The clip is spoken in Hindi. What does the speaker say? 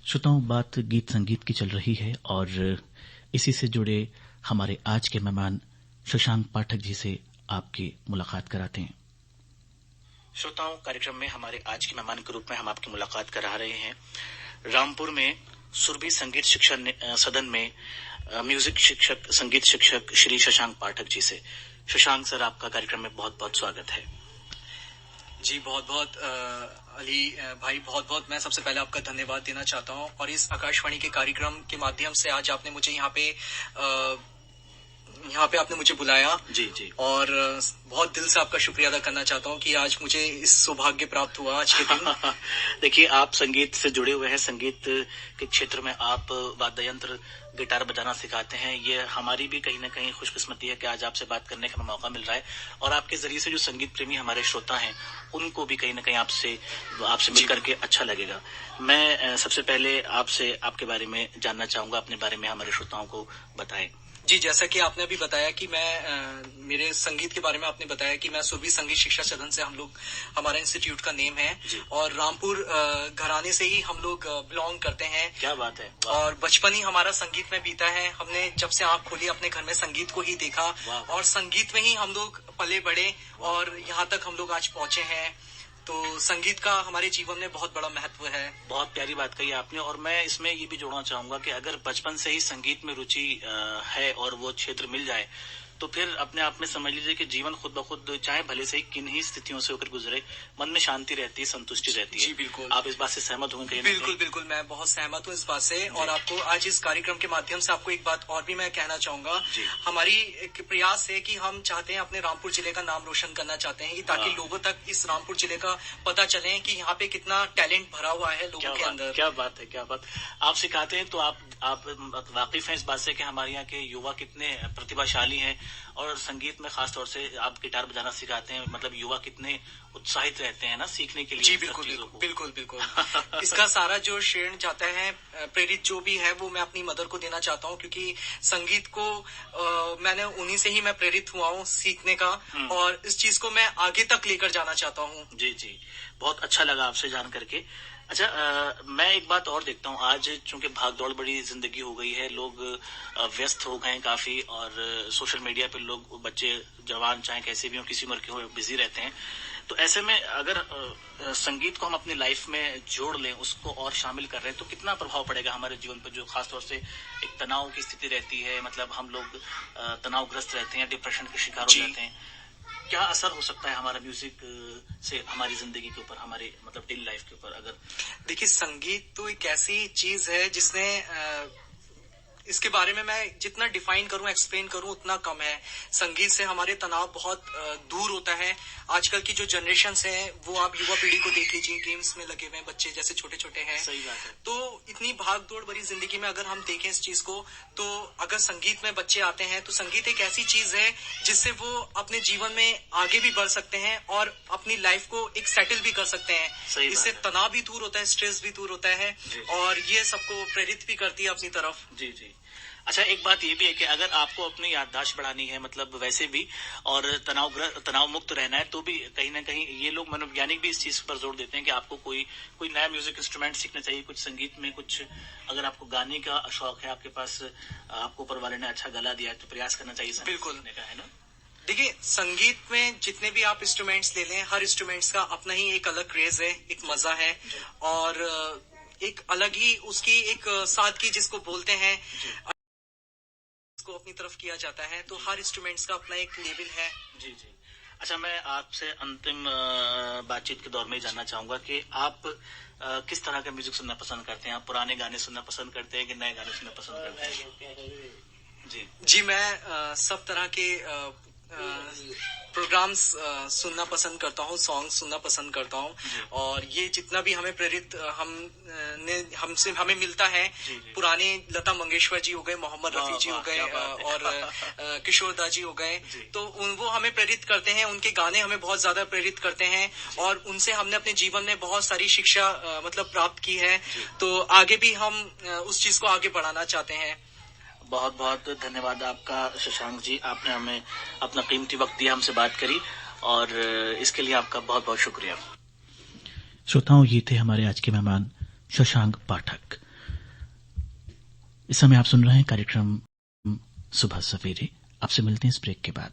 श्रोताओं, बात गीत संगीत की चल रही है और इसी से जुड़े हमारे आज के मेहमान शशांक पाठक जी से आपकी मुलाकात कराते हैं। श्रोताओं, कार्यक्रम में हमारे आज के मेहमान के रूप में हम आपकी मुलाकात करा रहे हैं रामपुर में सुरभि संगीत शिक्षण सदन में म्यूजिक शिक्षक, संगीत शिक्षक श्री शशांक पाठक जी से। शशांक सर, आपका कार्यक्रम में बहुत बहुत स्वागत है। जी बहुत बहुत अली भाई, बहुत बहुत मैं सबसे पहले आपका धन्यवाद देना चाहता हूं और इस आकाशवाणी के कार्यक्रम के माध्यम से आज आपने मुझे यहाँ पे आपने मुझे बुलाया। जी जी। और बहुत दिल से आपका शुक्रिया अदा करना चाहता हूँ कि आज मुझे इस सौभाग्य प्राप्त हुआ आज के दिन। देखिए, आप संगीत से जुड़े हुए हैं, संगीत के क्षेत्र में आप वाद्य यंत्र, गिटार बजाना सिखाते हैं। ये हमारी भी कहीं ना कहीं खुशकिस्मती है कि आज आपसे बात करने का मौका मिल रहा है और आपके जरिए से जो संगीत प्रेमी हमारे श्रोता हैं उनको भी कहीं ना कहीं आपसे मिल करके अच्छा लगेगा। मैं सबसे पहले आपसे आपके बारे में जानना चाहूंगा, अपने बारे में हमारे श्रोताओं को बताएं। जी, जैसा कि आपने अभी बताया कि मेरे संगीत के बारे में आपने बताया कि मैं सुरभि संगीत शिक्षा सदन से हमारा इंस्टीट्यूट का नेम है और रामपुर घराने से ही हम लोग बिलोंग करते हैं। क्या बात है। और बचपन ही हमारा संगीत में बीता है। हमने जब से आंख खोली अपने घर में संगीत को ही देखा और संगीत में ही हम लोग पले बड़े और यहाँ तक हम लोग आज पहुंचे हैं। तो संगीत का हमारे जीवन में बहुत बड़ा महत्व है। बहुत प्यारी बात कही आपने और मैं इसमें ये भी जोड़ना चाहूंगा कि अगर बचपन से ही संगीत में रुचि है और वो क्षेत्र मिल जाए तो फिर अपने आप में समझ लीजिए कि जीवन खुद ब खुद, चाहे भले से ही किन्हीं स्थितियों से होकर गुजरे, मन में शांति रहती है, संतुष्टि रहती है। जी बिल्कुल। आप इस बात से सहमत होंगे? बिल्कुल बिल्कुल, मैं बहुत सहमत हूँ इस बात से। और आपको आज इस कार्यक्रम के माध्यम से आपको एक बात और भी मैं कहना चाहूंगा। हमारी एक प्रयास है कि हम चाहते हैं अपने रामपुर जिले का नाम रोशन करना चाहते हैं ताकि लोगों तक इस रामपुर जिले का पता चले कि यहाँ पे कितना टैलेंट भरा हुआ है लोगों के अंदर। क्या बात है, क्या बात। आप सिखाते हैं तो आप वाकिफ हैं इस बात से कि हमारे यहाँ के युवा कितने प्रतिभाशाली हैं और संगीत में खास तौर से आप गिटार बजाना सिखाते हैं, मतलब युवा कितने उत्साहित रहते हैं ना सीखने के लिए। जी बिल्कुल बिल्कुल बिल्कुल। इसका सारा जो श्रेय जाता है, प्रेरित जो भी है वो मैं अपनी मदर को देना चाहता हूँ क्योंकि संगीत को मैंने उन्हीं से ही मैं प्रेरित हुआ हूँ सीखने का और इस चीज को मैं आगे तक लेकर जाना चाहता हूँ। जी जी, बहुत अच्छा लगा आपसे जान करके। अच्छा, मैं एक बात और देखता हूँ, आज चूंकि भागदौड़ बड़ी जिंदगी हो गई है, लोग व्यस्त हो गए हैं काफी और सोशल मीडिया पे लोग, बच्चे जवान चाहे कैसे भी हो, किसी उम्र के हो, बिजी रहते हैं। तो ऐसे में अगर संगीत को हम अपनी लाइफ में जोड़ लें, उसको और शामिल कर रहे हैं, तो कितना प्रभाव पड़ेगा हमारे जीवन पर, जो खासतौर से एक तनाव की स्थिति रहती है, मतलब हम लोग तनावग्रस्त रहते हैं, डिप्रेशन के शिकार हो जाते हैं। क्या असर हो सकता है हमारा म्यूजिक से हमारी जिंदगी के ऊपर, हमारे मतलब डेली लाइफ के ऊपर? अगर देखिए, संगीत तो एक ऐसी चीज है जिसने इसके बारे में मैं जितना डिफाइन करूं, एक्सप्लेन करूं उतना कम है। संगीत से हमारे तनाव बहुत दूर होता है। आजकल की जो जनरेशन है वो आप युवा पीढ़ी को देख लीजिए, गेम्स में लगे हुए बच्चे जैसे छोटे छोटे हैं। सही बात है। तो इतनी भाग दौड़ भरी जिंदगी में अगर हम देखें इस चीज को, तो अगर संगीत में बच्चे आते हैं तो संगीत एक ऐसी चीज है जिससे वो अपने जीवन में आगे भी बढ़ सकते हैं और अपनी लाइफ को एक सेटल भी कर सकते हैं। इससे तनाव भी दूर होता है, स्ट्रेस भी दूर होता है और ये सबको प्रेरित भी करती है अपनी तरफ। जी जी। अच्छा, एक बात ये भी है कि अगर आपको अपनी याददाश्त बढ़ानी है, मतलब वैसे भी, और तनाव मुक्त रहना है, तो भी कहीं ना कहीं ये लोग मनोवैज्ञानिक भी इस चीज पर जोर देते हैं कि आपको कोई नया म्यूजिक इंस्ट्रूमेंट सीखना चाहिए, कुछ संगीत में कुछ, अगर आपको गाने का शौक है, आपके पास, आपको ऊपर वाले ने अच्छा गला दिया है, तो प्रयास करना चाहिए। बिल्कुल का है ना। देखिए, संगीत में जितने भी आप इंस्ट्रूमेंट्स ले लें, हर इंस्ट्रूमेंट्स का अपना ही एक अलग क्रेज है, एक मजा है और एक अलग ही उसकी एक सादगी जिसको बोलते हैं को अपनी तरफ किया जाता है। तो हर इंस्ट्रूमेंट्स का अपना एक लेवल है। जी जी। अच्छा, मैं आपसे अंतिम बातचीत के दौर में जानना चाहूंगा कि आप किस तरह का म्यूजिक सुनना पसंद करते हैं? आप पुराने गाने सुनना पसंद करते हैं कि नए गाने सुनना पसंद करते हैं? जी, मैं सब तरह के प्रोग्राम्स सुनना पसंद करता हूँ, सॉन्ग सुनना पसंद करता हूँ और ये जितना भी हमें प्रेरित हमें मिलता है, पुराने लता मंगेशकर जी हो गए, मोहम्मद रफी जी हो गए और किशोर दा जी हो गए, तो वो हमें प्रेरित करते हैं, उनके गाने हमें बहुत ज्यादा प्रेरित करते हैं और उनसे हमने अपने जीवन में बहुत सारी शिक्षा मतलब प्राप्त की है। तो आगे भी हम उस चीज को आगे बढ़ाना चाहते हैं। बहुत बहुत धन्यवाद आपका शशांक जी, आपने हमें अपना कीमती वक्त दिया, हमसे बात करी और इसके लिए आपका बहुत बहुत शुक्रिया। श्रोताओं, ये थे हमारे आज के मेहमान शशांक पाठक। इस समय आप सुन रहे हैं कार्यक्रम सुबह सवेरे। आपसे मिलते हैं इस ब्रेक के बाद।